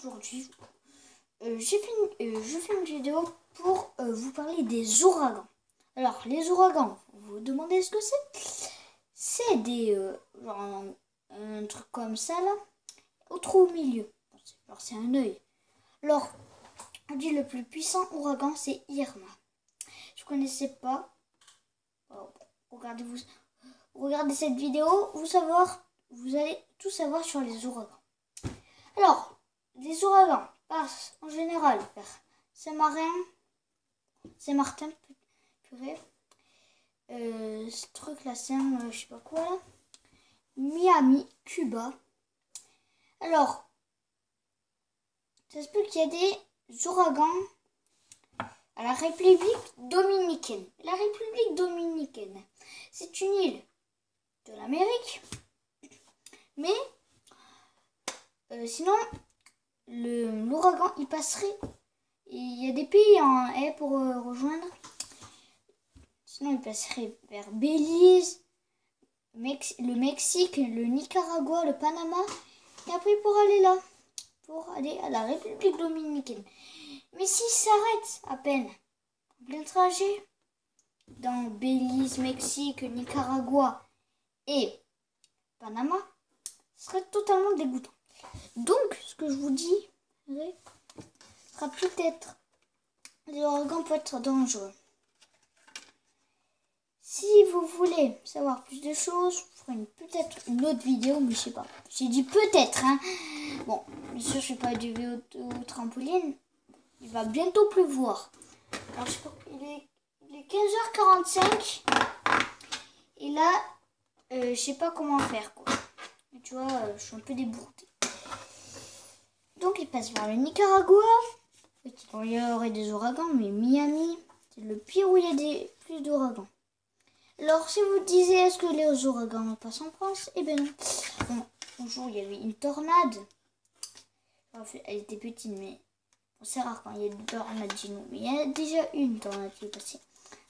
aujourd'hui, je fais une vidéo pour vous parler des ouragans. Alors, les ouragans, vous vous demandez ce que c'est? C'est des genre un truc comme ça là, au trou au milieu. Alors, c'est un œil. Alors, on dit le plus puissant ouragan, c'est Irma. Je connaissais pas. Alors, regardez cette vidéo, vous allez tout savoir sur les ouragans. Alors, les ouragans passent en général vers Saint-Martin, purée. Ce truc là, je sais pas quoi là. Miami, Cuba. Alors, ça se peut qu'il y a des ouragans à la République dominicaine. La République dominicaine, c'est une île de l'Amérique. Mais sinon, l'ouragan, il passerait. Il y a des pays en haie pour rejoindre. Sinon, il passerait vers Belize, le Mexique, le Nicaragua, le Panama. Et après, pour aller à la République dominicaine. Mais s'il s'arrête à peine, en plein trajet, dans Belize, Mexique, Nicaragua et Panama, ce serait totalement dégoûtant. Donc, ce que je vous dis, sera peut-être, les ouragans peuvent être dangereux. Si vous voulez savoir plus de choses, je ferai peut-être une autre vidéo, mais je sais pas. J'ai dit peut-être, hein. Bon, bien sûr, je ne fais pas de vidéo au trampoline. Il va bientôt pleuvoir. Alors, je sais pas, il est 15h45. Et là, je sais pas comment faire, quoi. Et tu vois, je suis un peu déboutée. Donc, il passe vers le Nicaragua. Il y aurait des ouragans, mais Miami, c'est le pire où il y a plus d'ouragans. Alors, si vous disiez, est-ce que les ouragans passent en France? Eh bien non. Bon, un jour, il y avait une tornade. Elle était petite, mais bon, c'est rare quand il y a une tornade chez nous. Mais il y a déjà une tornade qui est passée.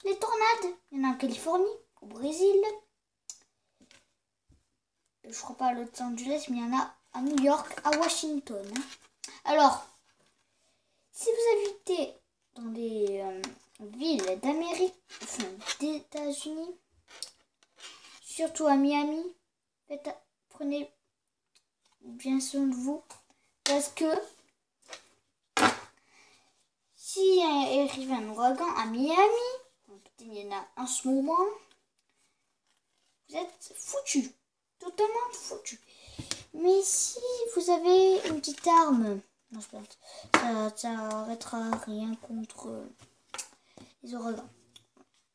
Les tornades, il y en a en Californie, au Brésil. Je crois pas à Los Angeles, mais il y en a à New York, à Washington. Alors, si vous habitez dans des villes d'Amérique, enfin des États-Unis, surtout à Miami, prenez bien soin de vous, parce que s'il arrive un ouragan à Miami, peut-être il y en a en ce moment, vous êtes foutus, totalement foutus. Mais si vous avez une petite arme, non, je pense, ça arrêtera rien contre les ouragans.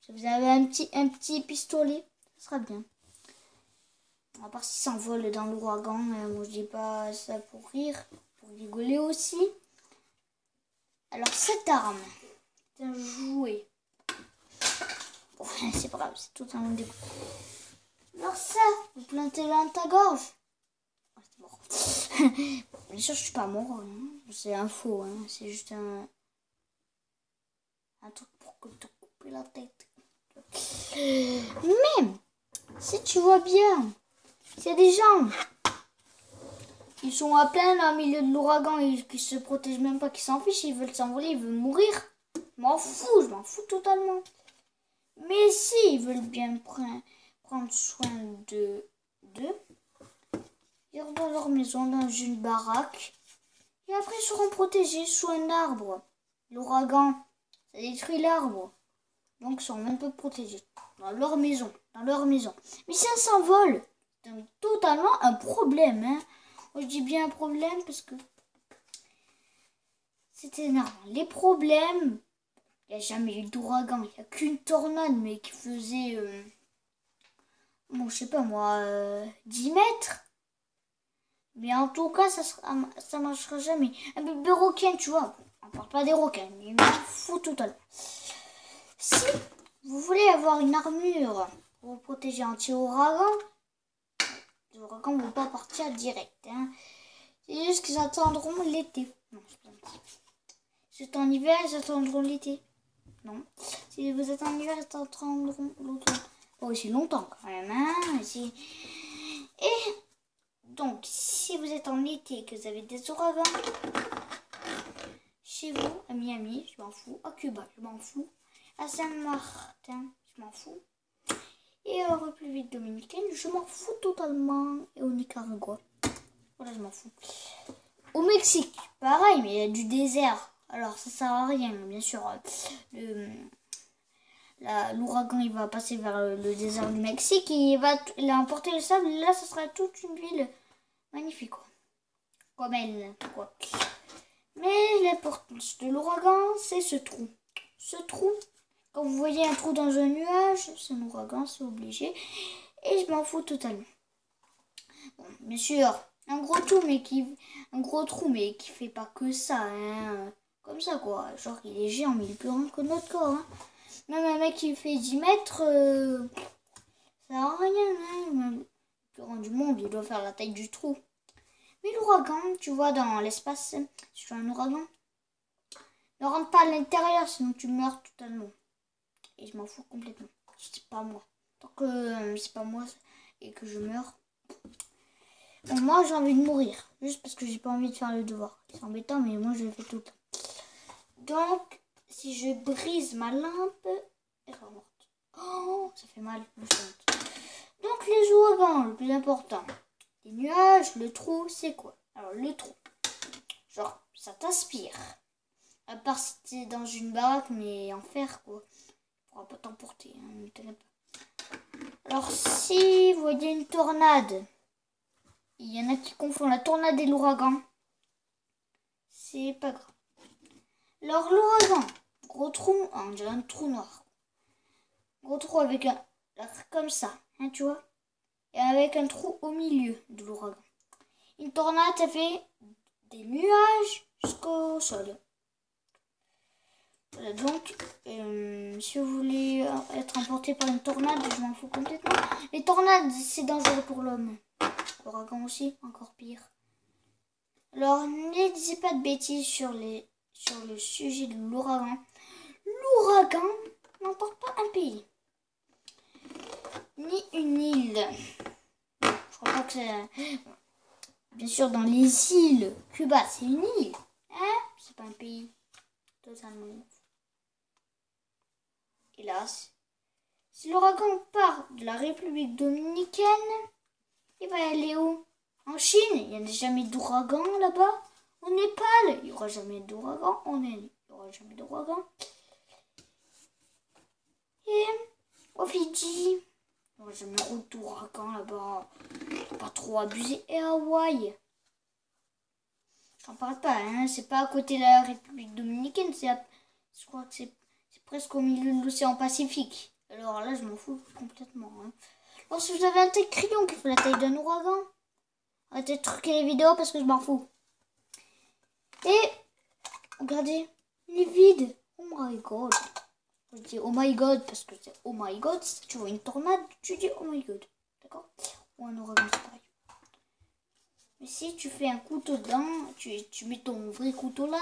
Si vous avez un petit pistolet, ça sera bien. À part s'il s'envole dans l'ouragan, moi je dis pas ça pour rire, pour rigoler aussi. Alors cette arme, c'est un jouet. Bon, c'est pas grave, c'est totalement dégoûtant. Alors ça, vous plantez dans ta gorge. Ah, c'est mort. Bien sûr, je suis pas mort. Hein. C'est un faux. Hein. C'est juste un truc pour te couper la tête. Mais si tu vois bien, s'il y a des gens qui sont à plein au milieu de l'ouragan et qui se protègent même pas, qui s'en fichent, ils veulent s'envoler, ils veulent mourir. Je m'en fous totalement. Mais si ils veulent bien prendre soin d'eux, ils rentrent dans leur maison, dans une baraque, et après ils seront protégés sous un arbre. L'ouragan, ça détruit l'arbre, donc ils sont un peu protégés dans leur maison, Mais si ça s'envole, c'est totalement un problème, hein. Moi, je dis bien un problème parce que c'est énervant. Les problèmes, il n'y a jamais eu d'ouragan, il n'y a qu'une tornade, mais qui faisait, bon, je sais pas moi, 10 mètres. Mais en tout cas, ça marchera jamais. Un bébé requin, tu vois, on parle pas des requins, mais il m'en fout totalement. Si vous voulez avoir une armure pour vous protéger anti-ouragan, les ouragans ne vont pas partir direct. Hein. C'est juste qu'ils attendront l'été. Non, c'est pas petit. Si vous êtes en hiver, ils attendront l'été. Non. Si vous êtes en hiver, ils attendront l'automne. Oh, c'est longtemps quand même. Hein. Et Donc, si vous êtes en été et que vous avez des ouragans, chez vous, à Miami, je m'en fous. À Cuba, je m'en fous. À Saint-Martin, je m'en fous. Et en République dominicaine, je m'en fous totalement. Et au Nicaragua, voilà, je m'en fous. Au Mexique, pareil, mais il y a du désert. Alors, ça sert à rien, bien sûr. L'ouragan, il va passer vers le désert du Mexique et il va emporter le sable. Là, ce sera toute une ville magnifique, quoi. Comme elle, quoi. Mais l'importance de l'ouragan, c'est ce trou. Ce trou, quand vous voyez un trou dans un nuage, c'est un ouragan, c'est obligé. Et je m'en fous totalement. Bon, bien sûr, un gros trou, mais qui fait pas que ça, hein. Comme ça, quoi. Genre, il est géant, mais il est plus grand que notre corps, hein. Même un mec qui fait 10 mètres, ça sert à rien, hein. Même le plus grand du monde, il doit faire la taille du trou. Mais l'ouragan, tu vois, dans l'espace, si tu as un ouragan, ne rentre pas à l'intérieur, sinon tu meurs totalement. Et je m'en fous complètement. C'est pas moi. Tant que c'est pas moi et que je meurs. Bon, moi, j'ai envie de mourir. Juste parce que j'ai pas envie de faire le devoir. C'est embêtant, mais moi, je le fais tout le temps. Donc, si je brise ma lampe, elle sera morte. Oh, ça fait mal. Donc, les ouragans, le plus important. Les nuages, le trou, c'est quoi? Alors, le trou. Genre, ça t'aspire. À part si t'es dans une baraque, mais en fer, quoi. Tu pourras pas t'emporter, hein, ne t'inquiète pas. Alors, si vous voyez une tornade, il y en a qui confondent la tornade et l'ouragan. C'est pas grave. Alors, l'ouragan, gros trou, on dirait un trou noir. Gros trou avec un... comme ça, hein, tu vois. Et avec un trou au milieu de l'ouragan. Une tornade, ça fait des nuages jusqu'au sol. Voilà, donc, si vous voulez être emporté par une tornade, je m'en fous complètement. Les tornades, c'est dangereux pour l'homme. L'ouragan aussi, encore pire. Alors, ne disez pas de bêtises sur le sujet de l'ouragan. L'ouragan n'emporte pas un pays. Ni une île. Je crois pas que c'est... Bien sûr, dans les îles, Cuba, c'est une île. Hein? C'est pas un pays. Totalement. Hélas. Si l'ouragan part de la République dominicaine, il va aller où? En Chine, il n'y a jamais d'ouragan là-bas. Au Népal, il n'y aura jamais d'ouragan. En Inde, il n'y aura jamais d'ouragan. Et au Fidji, il n'y aura jamais d'ouragan là-bas. Pas trop abusé. Et à Hawaï, j'en parle pas, hein. C'est pas à côté de la République dominicaine. Je crois que c'est presque au milieu de l'océan Pacifique. Alors là, je m'en fous complètement, hein. Alors, si vous avez un tel crayon qui fait la taille d'un ouragan, arrêtez de truquer les vidéos parce que je m'en fous. Et regardez, il est vide. Oh my god. Je dis oh my god parce que c'est oh my god. Si tu vois une tornade, tu dis oh my god. D'accord? Ou un ouragan, c'est pareil. Mais si tu fais un couteau dedans, tu mets ton vrai couteau là.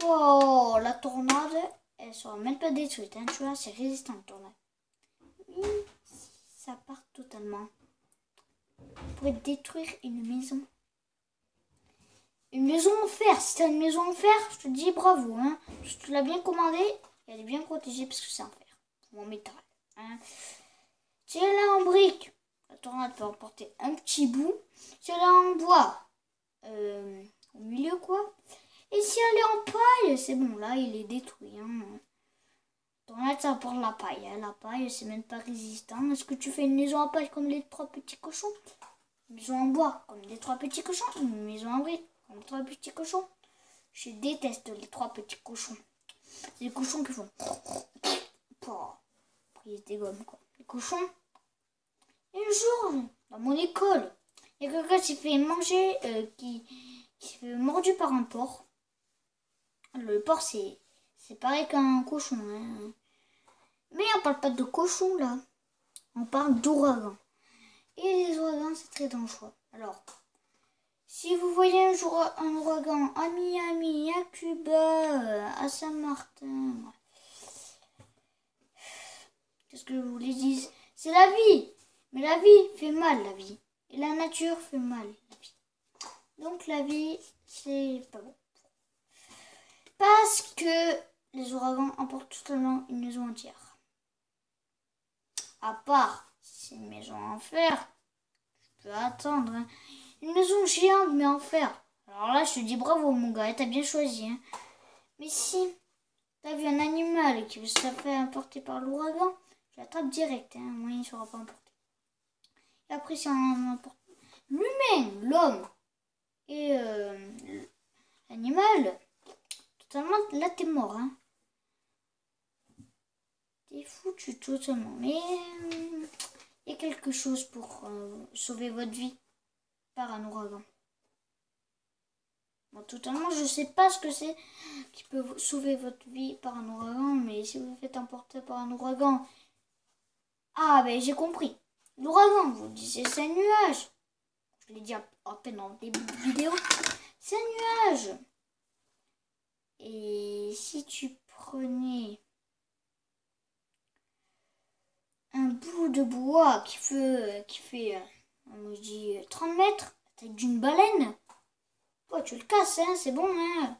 Oh, la tornade, elle sera même pas détruite, hein, tu vois, c'est résistant la tornade. Mais ça part totalement. Vous pouvez détruire une maison. Une maison en fer. Si t'as une maison en fer, je te dis bravo, hein. Je te l'ai bien commandée et elle est bien protégée parce que c'est en fer ou en métal, hein. Si elle est en brique, la tornade peut emporter un petit bout. Si elle est en bois, au milieu quoi. Et si elle est en paille, c'est bon, là il est détruit, hein. Tornade, ça apporte la paille, hein. La paille, c'est même pas résistant. Est-ce que tu fais une maison en paille comme les 3 petits cochons? Une maison en bois comme les 3 petits cochons? Une maison en brique comme les 3 petits cochons? Je déteste les 3 petits cochons. C'est les cochons qui font... Après, ils se dégomment, quoi. Les cochons. Et un jour, dans mon école, il y a quelqu'un qui s'est fait manger, qui s'est fait mordu par un porc. Le porc, c'est pareil qu'un cochon, hein. Mais on parle pas de cochon, là. On parle d'ouragan. Et les ouragans, c'est très dangereux. Alors, si vous voyez un jour un ouragan à Miami, à Cuba, à Saint-Martin, qu'est-ce que je vous les dis? C'est la vie. Mais la vie fait mal, la vie. Et la nature fait mal. La vie. Donc la vie, c'est pas bon. Parce que les ouragans emportent totalement une maison entière. À part si c'est une maison en fer, je peux attendre. Hein. Une maison géante mais en fer. Alors là, je te dis bravo mon gars, t'as bien choisi. Hein. Mais si t'as vu un animal qui se fait emporter par l'ouragan, je l'attrape direct. Hein. Moi, il ne sera pas emporté. Et après, si on emporte l'humain, l'homme et l'animal, totalement, là t'es mort. Hein. T'es foutu totalement. Mais il y a quelque chose pour sauver votre vie par un ouragan. Bon, totalement, je sais pas ce que c'est qui peut sauver votre vie par un ouragan, mais si vous vous faites emporter par un ouragan, ah ben j'ai compris. L'ouragan, vous disiez c'est un nuage. Je l'ai dit à peine dans des vidéos. C'est un nuage. Et si tu prenais un bout de bois qui fait on dit 30 mètres, la taille d'une baleine, oh, tu le casses, hein, c'est bon. Hein.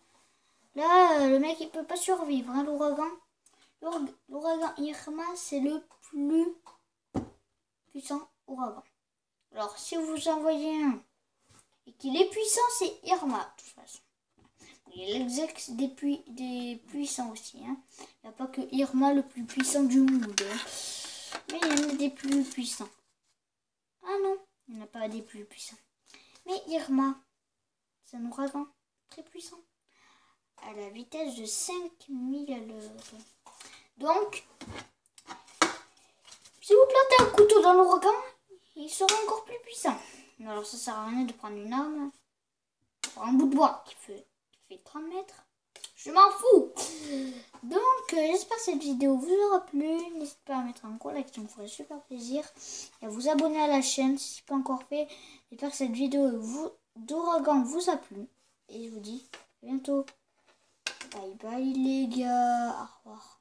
Là, le mec, il peut pas survivre, hein, l'ouragan. L'ouragan Irma, c'est le plus puissant ouragan. Alors, si vous envoyez un et qu'il est puissant, c'est Irma, de toute façon. Il y a l'exex des puissants aussi. Hein. Il n'y a pas que Irma le plus puissant du monde. Hein. Mais il y en a des plus puissants. Ah non, il n'y en a pas des plus puissants. Mais Irma, c'est un ouragan très puissant. À la vitesse de 5000 à l'heure. Donc, si vous plantez un couteau dans l'ouragan, il sera encore plus puissant. Alors ça sert à rien de prendre une arme. Pour un bout de bois qui fait 30 mètres. Je m'en fous. Donc, j'espère que cette vidéo vous aura plu. N'hésitez pas à mettre un gros like, ça me ferait super plaisir. Et à vous abonner à la chaîne si ce n'est pas encore fait. J'espère que cette vidéo d'ouragan vous a plu. Et je vous dis à bientôt. Bye bye les gars. Au revoir.